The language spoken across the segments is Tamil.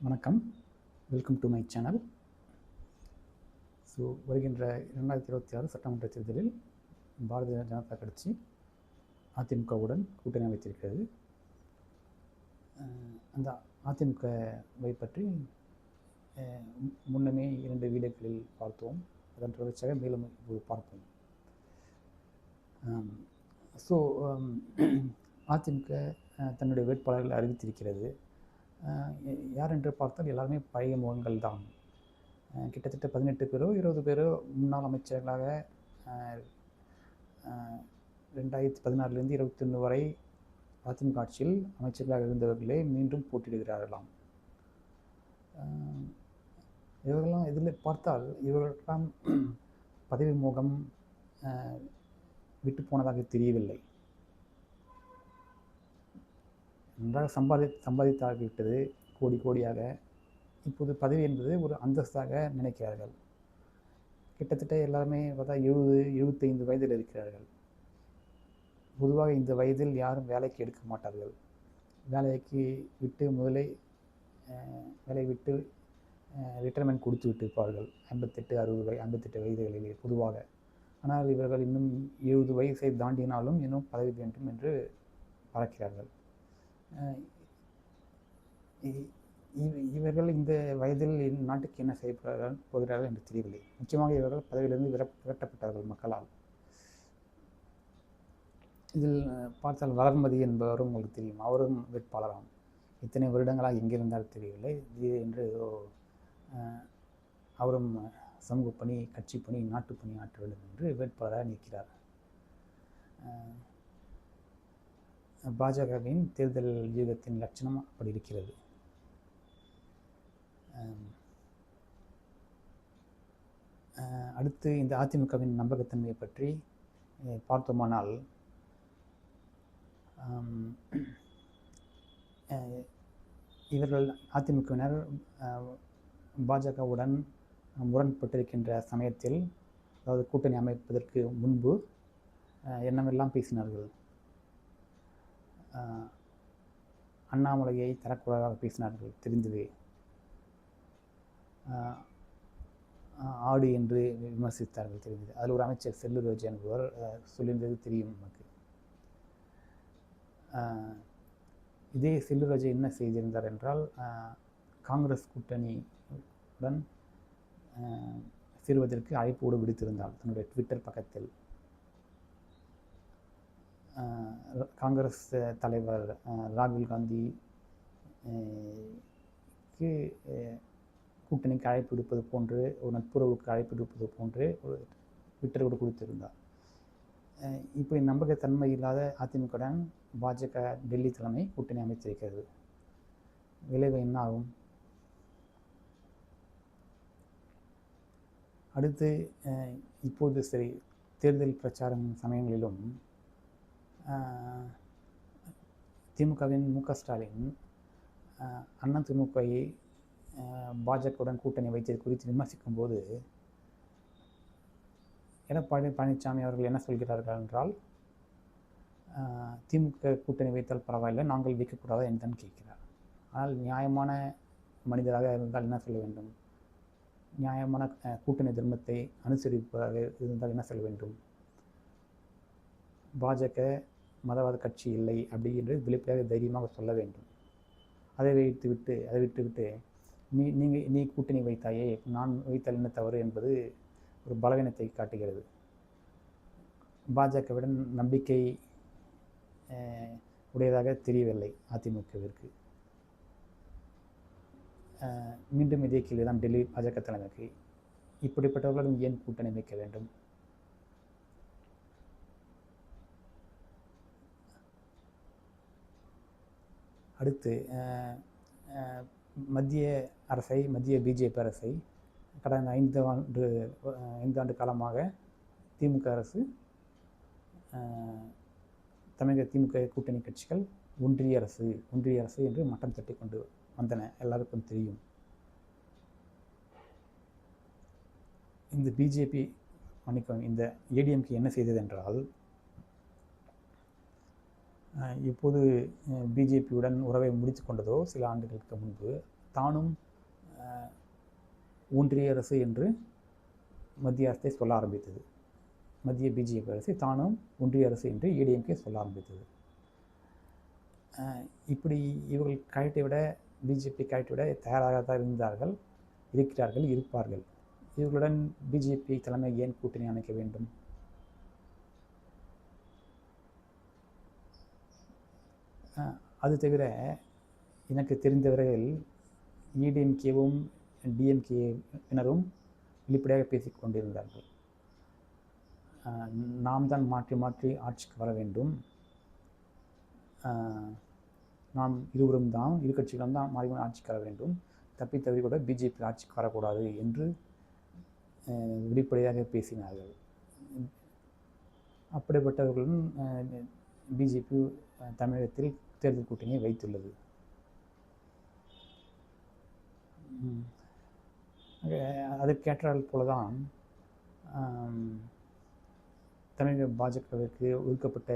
வணக்கம், welcome to my channel. So வருகின்ற 2026 சட்டமன்ற தேர்தலில் பாரதிய ஜனதா கட்சி அதிமுகவுடன் கூட்டணி அமைத்திருக்கிறது. அந்த அதிமுகவை பற்றி முன்னமே 2 வீடியோக்களில் பார்த்தோம். அதன் தொடர்ச்சியாக மேலும் இப்போது பார்ப்போம். ஸோ அதிமுக தன்னுடைய வேட்பாளர்கள் அறிவித்திருக்கிறது. யார் என்று பார்த்தால் எல்லாருமே பழைய முகங்கள் தான். கிட்டத்தட்ட 18 பேரோ 20 பேரோ முன்னாள் அமைச்சர்களாக 2016 21 வரை அதிமுக ஆட்சியில் அமைச்சர்களாக இருந்தவர்களே மீண்டும் போட்டியிடுகிறார்களாம். இவர்களெல்லாம் இதில் பார்த்தால் இவர்களெல்லாம் பதவி மோகம் விட்டு போனதாக தெரியவில்லை. நன்றாக சம்பாதித்தாகிவிட்டது கோடியாக. இப்போது பதவி என்பது ஒரு அந்தஸ்தாக நினைக்கிறார்கள். கிட்டத்தட்ட எல்லாருமே பார்த்தா 70-75 வயதில் இருக்கிறார்கள். பொதுவாக இந்த வயதில் யாரும் வேலைக்கு எடுக்க மாட்டார்கள். வேலைக்கு விட்டு முதலே வேலையை விட்டு ரிட்டைர்மெண்ட் கொடுத்து விட்டிருப்பார்கள் 58 வயதுகளிலே பொதுவாக. ஆனால் இவர்கள் இன்னும் 70 வயசை தாண்டினாலும் இன்னும் பதவி வேண்டும் என்று பார்க்கிறார்கள். இவர்கள் இந்த வயதில் நாட்டுக்கு என்ன செய்ய போகிறார்கள் என்று தெரியவில்லை. முக்கியமாக இவர்கள் பதவியிலிருந்து விரட்டப்பட்டார்கள் மக்களால். இதில் பார்த்தால் வளர்மதி என்பவரும் உங்களுக்கு தெரியும். அவரும் வேட்பாளராம். இத்தனை வருடங்களாக எங்கிருந்தால் தெரியவில்லை. என்று அவரும் சமூக பணி, கட்சி பணி, நாட்டு பணி ஆற்ற வேண்டும் என்று வேட்பாளராக நிற்கிறார். பாஜகவின் தேர்தல் வியூகத்தின் லட்சணம் அப்படி இருக்கிறது. அடுத்து இந்த அதிமுகவின் நம்பகத்தன்மையை பற்றி பார்த்தோமானால், இவர்கள் அதிமுகவினர் பாஜகவுடன் முரண்பட்டிருக்கின்ற சமயத்தில், அதாவது கூட்டணி அமைப்பதற்கு முன்பு என்னவெல்லாம் பேசினார்கள். அண்ணாமலையை தரக்குறைவாக பேசினார்கள், தெரிந்தது. ஆடு என்று விமர்சித்தார்கள், தெரிந்தது. அதில் ஒரு அமைச்சர் செல்லூர் ராஜு என்பவர் சொல்லியிருந்தது தெரியும் நமக்கு. இதே செல்லூர் ராஜு என்ன செய்திருந்தார் என்றால், காங்கிரஸ் கூட்டணியுடன் சேருவதற்கு அழைப்போடு விடுத்திருந்தார் தன்னுடைய ட்விட்டர் பக்கத்தில். காங்கிரஸ் தலைவர் ராகுல் காந்திக்கு கூட்டணிக்கு அழைப்பு விடுப்பது போன்று, ஒரு நட்புறவுக்கு அழைப்பு விடுப்பது போன்று ஒரு ட்விட்டரோடு கொடுத்திருந்தார். இப்படி நம்பகத்தன்மை இல்லாத அதிமுகவுடன் பாஜக டெல்லி தலைமை கூட்டணி அமைத்திருக்கிறது. விளைவு என்ன ஆகும்? அடுத்து இப்போது சரி, தேர்தல் பிரச்சாரம் சமயங்களிலும் திமுகவின் மு.க. ஸ்டாலின் அதிமுகவை பாஜகவுடன் கூட்டணி வைத்தது குறித்து விமர்சிக்கும் போது, எடப்பாடி பழனிசாமி அவர்கள் என்ன சொல்கிறார்கள் என்றால், திமுக கூட்டணி வைத்தால் பரவாயில்லை, நாங்கள் வைக்கக்கூடாதா என்றுதான் கேட்கிறார். ஆனால் நியாயமான மனிதராக இருந்தால் என்ன சொல்ல வேண்டும்? நியாயமான கூட்டணி தர்மத்தை அனுசரிப்பதாக இருந்தால் என்ன சொல்ல வேண்டும்? பாஜக மதவாத கட்சி இல்லை அப்படி என்று வெளிப்படையாக தைரியமாக சொல்ல வேண்டும். அதை விட்டுவிட்டு நீ கூட்டணி வைத்தாயே, நான் வைத்தால் என்ன தவறு என்பது ஒரு பலவீனத்தை காட்டுகிறது. பாஜகவிடம் நம்பிக்கை உடையதாக தெரியவில்லை அதிமுகவிற்கு. மீண்டும் இதே கேள்விதான் டெல்லி பாஜக தலைமைக்கு. இப்படிப்பட்டவர்களும் ஏன் கூட்டணி வைக்க வேண்டும்? அடுத்து மத்திய பிஜேபி அரசை கடந்த 5 ஆண்டு காலமாக திமுக அரசு, தமிழக திமுக கூட்டணி கட்சிகள் ஒன்றிய அரசு என்று மட்டம் தட்டி கொண்டு வந்தன, எல்லாருக்கும் தெரியும். இந்த பிஜேபி இந்த ஏடிஎம்கே என்ன செய்தது என்றால், இப்போது பிஜேபியுடன் உறவை முடித்து கொண்டதோ சில ஆண்டுகளுக்கு முன்பு, தானும் ஒன்றிய அரசு என்று மத்திய அரசை சொல்ல ஆரம்பித்தது. மத்திய பிஜேபி அரசு தானும் ஒன்றிய அரசு என்று ஏடிஎம்கே சொல்ல ஆரம்பித்தது. இப்படி இவர்கள் கழட்டை விட பிஜேபி கழட்டை விட தயாராக தான் இருக்கிறார்கள், இருப்பார்கள். இவர்களுடன் பிஜேபி தலைமை ஏன் கூட்டணி அமைக்க வேண்டும்? அது தவிர எனக்கு தெரிந்தவரையில் ஏடிஎம்கேவும் டிஎம்கேவினரும் வெளிப்படையாக பேசிக் கொண்டிருந்தார்கள். நாம் தான் மாற்றி மாற்றி ஆட்சிக்கு வர வேண்டும், நாம் இருவரும் தான் இரு கட்சிகளும் தான் மாறி ஆட்சிக்கு வர வேண்டும், தப்பி தவறி கூட பிஜேபி ஆட்சிக்கு வரக்கூடாது என்று வெளிப்படையாக பேசினார்கள். அப்படிப்பட்டவர்களும் பிஜேபி தமிழகத்தில் தேர்தல் கூட்டணியை வைத்துள்ளது. அதற்கேற்றால் போலதான் தமிழக பாஜகவிற்கு ஒதுக்கப்பட்ட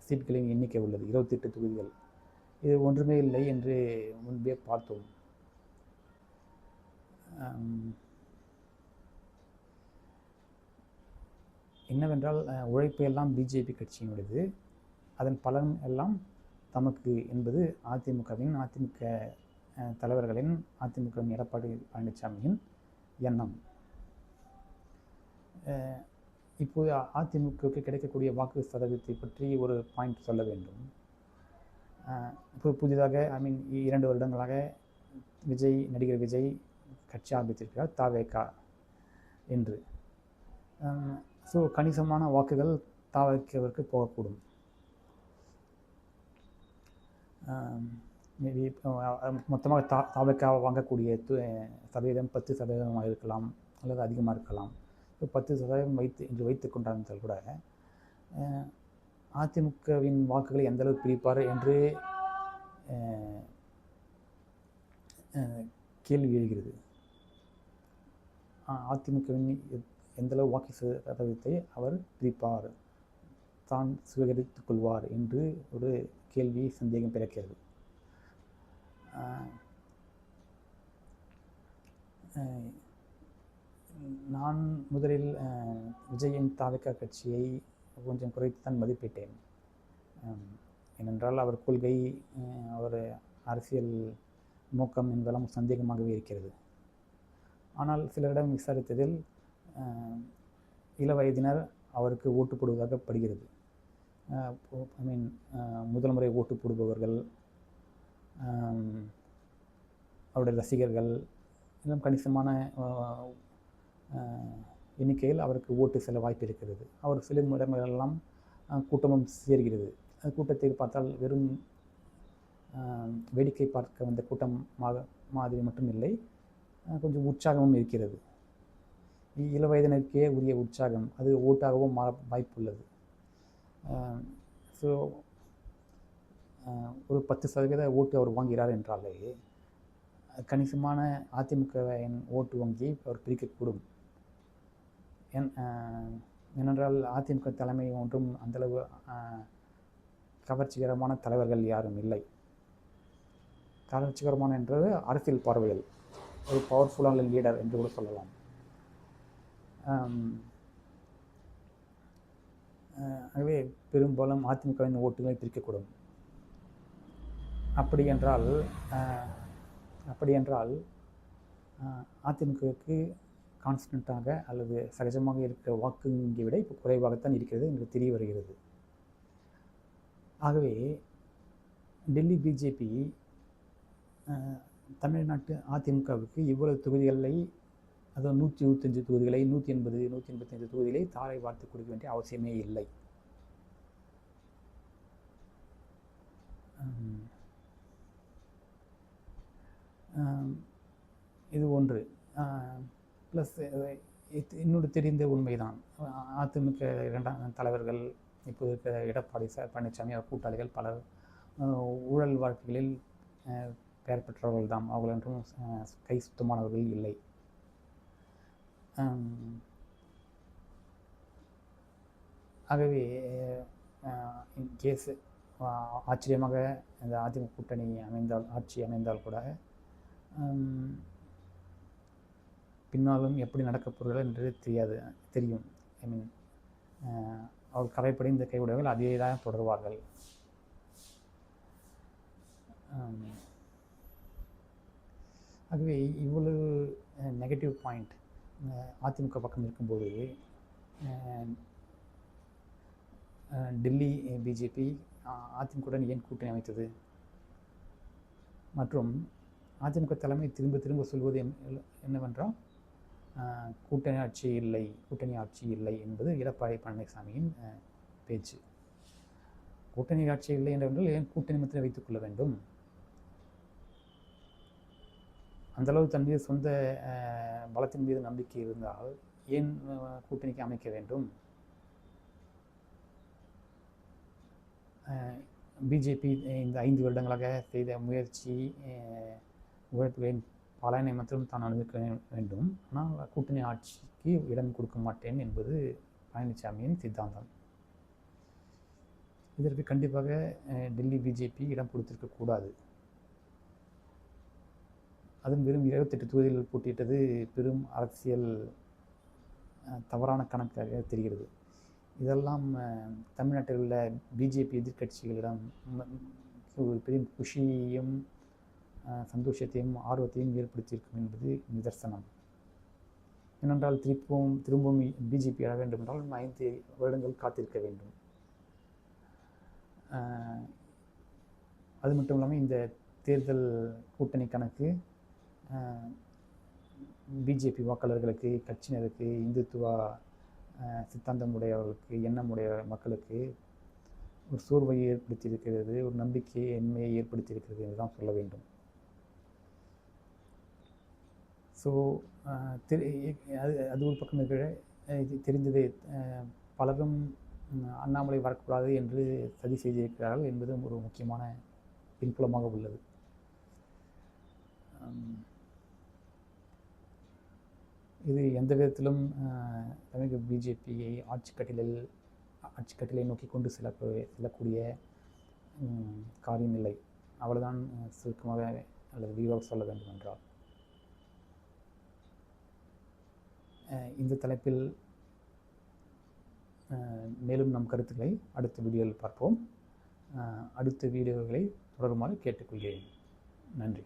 சீட்களின் எண்ணிக்கை உள்ளது, 28 தொகுதிகள். இது ஒன்றுமே இல்லை என்று முன்பே பார்த்தோம். என்னவென்றால் உழைப்பு எல்லாம் பிஜேபி கட்சியினுடையது, அதன் பலன் எல்லாம் தமக்கு என்பது அதிமுக தலைவர்களின், அதிமுகவின் எடப்பாடி பழனிசாமியின் எண்ணம். இப்போது அதிமுகவுக்கு கிடைக்கக்கூடிய வாக்கு சதவீதத்தை பற்றி ஒரு பாயிண்ட் சொல்ல வேண்டும். இப்போ புதிதாக 2 வருடங்களாக நடிகர் விஜய் கட்சி ஆரம்பித்திருக்கிறார், தாவேகா என்று. ஸோ கணிசமான வாக்குகள் தாவேகாவிற்கு போகக்கூடும். மேபி மொத்தமாக தாவேகா வாங்கக்கூடிய சதவீதம் 10% இருக்கலாம், அல்லது அதிகமாக இருக்கலாம். 10% என்று வைத்து கொண்டாந்தால் கூட அதிமுகவின் வாக்குகளை எந்தளவு பிரிப்பார் என்று கேள்வி எழுகிறது. அதிமுகவின் எந்தளவு வாக்கு சதவீதத்தை அவர் பிரிப்பார், தான் சுவீகரித்துக் கொள்வார் என்று ஒரு கேள்வி, சந்தேகம் பிறக்கிறது. நான் முதலில் விஜயின் தாவேகா கட்சியை கொஞ்சம் குறைத்துத்தான் மதிப்பிட்டேன். ஏனென்றால் அவர் கொள்கை, அவர் அரசியல் நோக்கம் என்பதெல்லாம் சந்தேகமாகவே இருக்கிறது. ஆனால் சிலரிடம் விசாரித்ததில் இள வயதினர் அவருக்கு ஓட்டு போடுவதாக படுகிறது. முதல் முறை ஓட்டு போடுபவர்கள், அவருடைய ரசிகர்கள், இன்னும் கணிசமான எண்ணிக்கையில் அவருக்கு ஓட்டு செல்ல வாய்ப்பு இருக்கிறது. அவர் செல்லும் இடங்களெல்லாம் கூட்டமும் சேர்கிறது. அந்த கூட்டத்தை பார்த்தால் வெறும் வேடிக்கை பார்க்க வந்த கூட்டம் மாதிரி மட்டும் இல்லை, கொஞ்சம் உற்சாகமும் இருக்கிறது. இள வயதினருக்கே உரிய உற்சாகம், அது ஓட்டாகவும் மாற வாய்ப்புள்ளது. ஸோ ஒரு 10% ஓட்டு அவர் வாங்கிறார் என்றாலே கணிசமான அதிமுகவின் ஓட்டு வங்கியை அவர் பிரிக்கக்கூடும். ஏனென்றால் அதிமுக தலைமை ஒன்றும் அந்தளவு கவர்ச்சிகரமான தலைவர்கள் யாரும் இல்லை. கவர்ச்சிகரமான என்றது அரசியல் பார்வையில் ஒரு பவர்ஃபுல்லான லீடர் என்று கூட சொல்லலாம். ஆகவே பெரும்பாலும் அதிமுகவின் ஓட்டுகளை பிரிக்கக்கூடும். அப்படி என்றால் அதிமுகவுக்கு கான்ஸ்டண்ட்டாக அல்லது சகஜமாக இருக்கிற வாக்கு வங்கியை விட இப்போ குறைவாகத்தான் இருக்கிறது என்று தெரிய வருகிறது. ஆகவே டெல்லி பிஜேபி தமிழ்நாட்டு அதிமுகவுக்கு இவ்வளவு தொகுதிகளை, அதாவது 125 தொகுதிகளை, 180, 185 தொகுதிகளை தாரை வார்த்து கொடுக்க வேண்டிய அவசியமே இல்லை. இது ஒன்று. ப்ளஸ் இன்னொரு தெரிந்த உண்மைதான், அதிமுக 2ஆம் தலைவர்கள் இப்போது இருக்கிற எடப்பாடி பழனிசாமி அவர் கூட்டாளிகள் பலர் ஊழல் வழக்குகளில் பெயர் பெற்றவர்கள் தான், அவர்கள் என்றும் கை சுத்தமானவர்கள் இல்லை. ஆகவே இன்கேஸ் ஆச்சரியமாக இந்த அதிமுக கூட்டணி ஆட்சி அமைந்தால் கூட பின்னாலும் எப்படி நடக்கப் போகிறார்கள் என்று தெரியும். ஐ மீன், அவர் கதைப்படி இந்த கைவிடவர்கள் அதே தான் தொடர்வார்கள். ஆகவே இவ்வளவு நெகட்டிவ் பாயிண்ட் அதிமுக பக்கம் இருக்கும்போது டெல்லி பிஜேபி அதிமுகவுடன் ஏன் கூட்டணி அமைத்தது? மற்றும் அதிமுக தலைமை திரும்ப திரும்ப சொல்வது என்னவென்றால் கூட்டணி ஆட்சி இல்லை என்பது எடப்பாடி பழனிசாமியின் பேச்சு. கூட்டணி ஆட்சி இல்லை என்றால் ஏன் கூட்டணி மாத்திரம் வைத்துக் கொள்ள வேண்டும்? அந்தளவு தன் மீது சொந்த பலத்தின் மீது நம்பிக்கை இருந்தால் ஏன் கூட்டணிக்கு அமைக்க வேண்டும்? பிஜேபி இந்த 5 வருடங்களாக செய்த முயற்சி உழைப்புகளின் பலனை மற்றும் தான் அனுபவிக்க வேண்டும். ஆனால் கூட்டணி ஆட்சிக்கு இடம் கொடுக்க மாட்டேன் என்பது பழனிசாமியின் சித்தாந்தம். இதற்கு கண்டிப்பாக டெல்லி பிஜேபி இடம் கொடுத்திருக்கக்கூடாது. அதுவும் வெறும் 28 தொகுதிகள் போட்டியிட்டது பெரும் அரசியல் தவறான கணக்காக தெரிகிறது. இதெல்லாம் தமிழ்நாட்டில் உள்ள பிஜேபி எதிர்க்கட்சிகளிடம் ஒரு பெரிய குஷியையும் சந்தோஷத்தையும் ஆர்வத்தையும் ஏற்படுத்தியிருக்கும் என்பது நிதர்சனம். ஏனென்றால் திரும்பவும் பிஜேபி ஆள வேண்டும் என்றால் 5 வருடங்கள் காத்திருக்க வேண்டும். அது மட்டும் இல்லாமல் இந்த தேர்தல் கூட்டணி கணக்கு பிஜேபி வாக்காளர்களுக்கு, கட்சியினருக்கு, இந்துத்துவா சித்தாந்தம் உடையவர்களுக்கு, எண்ணமுடைய மக்களுக்கு ஒரு சோர்வை ஏற்படுத்தியிருக்கிறது, ஒரு நம்பிக்கையின்மையை ஏற்படுத்தியிருக்கிறது என்று தான் சொல்ல வேண்டும். ஸோ அது ஒரு பக்கம் இருக்கிற தெரிந்ததே பலரும் அண்ணாமலை வரக்கூடாது என்று சதி செய்திருக்கிறார்கள் என்பதும் ஒரு முக்கியமான பின்புலமாக உள்ளது. இது எந்த விதத்திலும் தமிழக பிஜேபியை ஆட்சி கட்டிலை நோக்கி கொண்டு செல்லக்கூடிய காரியம் இல்லை. அவ்வளவுதான் சுருக்கமாக அல்லது விரிவாக சொல்ல வேண்டும் என்றால். இந்த தலைப்பில் மேலும் நம் கருத்துக்களை அடுத்த வீடியோவில் பார்ப்போம். அடுத்த வீடியோக்களை தொடருமாறு கேட்டுக்கொள்கிறேன். நன்றி.